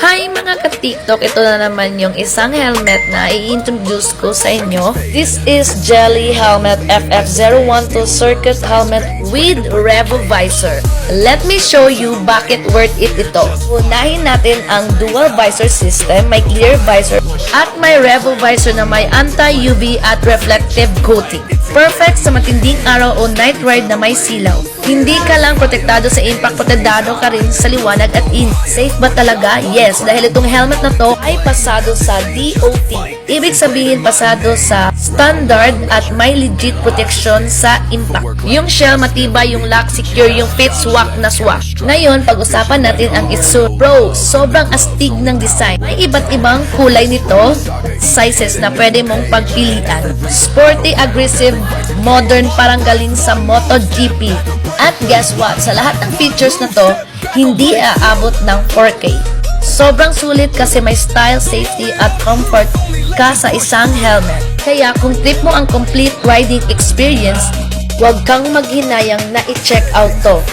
Hi mga ka-TikTok! Ito na naman yung isang helmet na i-introduce ko sa inyo. This is Jelly Helmet FF012 Circuit Helmet with Revo Visor. Let me show you bakit worth it ito. Unahin natin ang dual visor system, may clear visor at may Revo Visor na may anti-UV at reflective coating. Perfect sa matinding araw o night ride na may silaw. Hindi ka lang protektado sa impact, protektado ka rin sa liwanag at init. Safe ba talaga? Yes, dahil itong helmet na to ay pasado sa DOT. Ibig sabihin pasado sa standard at may legit protection sa impact. Yung shell matibay, yung lock secure, yung fit swak na swak. Ngayon, pag-usapan natin ang itsura. Bro, sobrang astig ng design. May iba't ibang kulay nito, sizes na pwede mong pagpilian. Sporty, aggressive, modern, parang galing sa MotoGP. At guess what? Sa lahat ng features na to, hindi aabot ng 4K. Sobrang sulit kasi may style, safety at comfort ka sa isang helmet. Kaya kung trip mo ang complete riding experience, huwag kang maghinayang na i-check out to.